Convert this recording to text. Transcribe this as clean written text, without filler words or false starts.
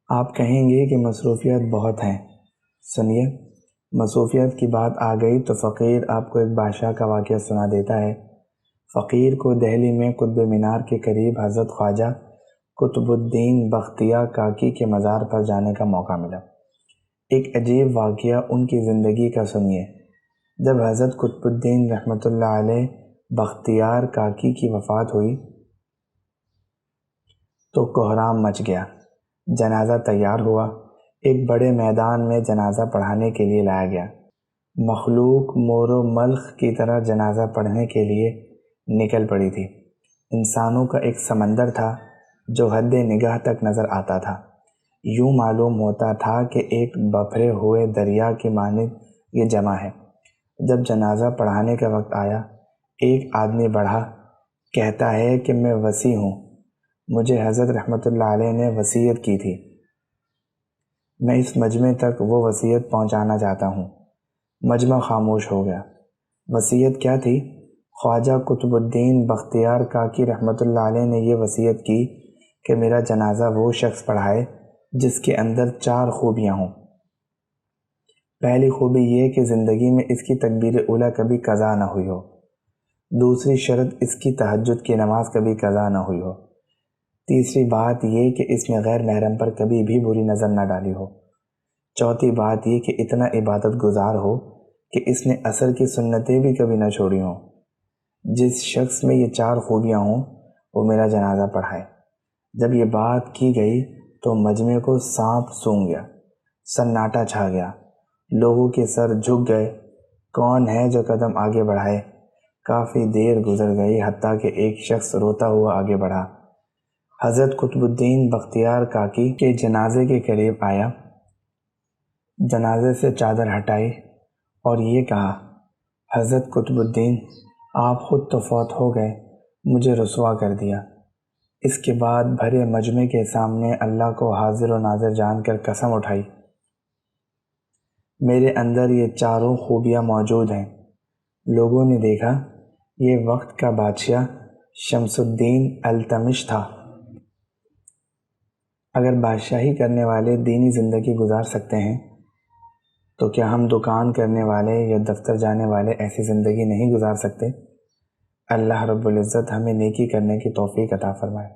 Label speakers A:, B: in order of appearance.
A: آپ کہیں گے کہ مصروفیات بہت ہیں۔ سنیے، مصروفیات کی بات آ گئی تو فقیر آپ کو ایک بادشاہ کا واقعہ سنا دیتا ہے۔ فقیر کو دہلی میں قطب مینار کے قریب حضرت خواجہ قطب الدین بختیار کاکی کے مزار پر جانے کا موقع ملا۔ ایک عجیب واقعہ ان کی زندگی کا سنیے۔ جب حضرت قطب الدین رحمۃ اللہ علیہ بختیار کاکی کی وفات ہوئی تو کوہرام مچ گیا۔ جنازہ تیار ہوا۔ ایک بڑے میدان میں جنازہ پڑھانے کے لیے لایا گیا۔ مخلوق مور و ملخ کی طرح جنازہ پڑھنے کے لیے نکل پڑی تھی۔ انسانوں کا ایک سمندر تھا جو حد نگاہ تک نظر آتا تھا۔ یوں معلوم ہوتا تھا کہ ایک بپھرے ہوئے دریا کی مانند یہ جمع ہے۔ جب جنازہ پڑھانے کا وقت آیا، ایک آدمی بڑھا، کہتا ہے کہ میں وصی ہوں، مجھے حضرت رحمۃ اللہ علیہ نے وصیت کی تھی، میں اس مجمع تک وہ وصیت پہنچانا چاہتا ہوں۔ مجمع خاموش ہو گیا۔ وصیت کیا تھی؟ خواجہ قطب الدین بختیار کاکی رحمۃ اللہ علیہ نے یہ وصیت کی کہ میرا جنازہ وہ شخص پڑھائے جس کے اندر 4 خوبیاں ہوں۔ پہلی خوبی یہ کہ زندگی میں اس کی تکبیر اولیٰ کبھی قضا نہ ہوئی ہو۔ دوسری شرط اس کی تہجد کی نماز کبھی قضا نہ ہوئی ہو۔ تیسری بات یہ کہ اس نے غیر محرم پر کبھی بھی بری نظر نہ ڈالی ہو۔ چوتھی بات یہ کہ اتنا عبادت گزار ہو کہ اس نے عصر کی سنتیں بھی کبھی نہ چھوڑی ہوں۔ جس شخص میں یہ 4 خوبیاں ہوں وہ میرا جنازہ پڑھائے۔ جب یہ بات کی گئی تو مجمع کو سانپ سونگھ گیا، سناٹا چھا گیا، لوگوں کے سر جھک گئے۔ کون ہے جو قدم آگے بڑھائے؟ کافی دیر گزر گئی، حتیٰ کہ ایک شخص روتا ہوا آگے بڑھا، حضرت قطب الدین بختیار کاکی کے جنازے کے قریب آیا، جنازے سے چادر ہٹائی اور یہ کہا، حضرت قطب الدین، آپ خود تو فوت ہو گئے، مجھے رسوا کر دیا۔ اس کے بعد بھرے مجمع کے سامنے اللہ کو حاضر و ناظر جان کر قسم اٹھائی، میرے اندر یہ 4 خوبیاں موجود ہیں۔ لوگوں نے دیکھا یہ وقت کا بادشاہ شمس الدین التمش تھا۔ اگر بادشاہی کرنے والے دینی زندگی گزار سکتے ہیں تو کیا ہم دکان کرنے والے یا دفتر جانے والے ایسی زندگی نہیں گزار سکتے؟ اللہ رب العزت ہمیں نیکی کرنے کی توفیق عطا فرمائے۔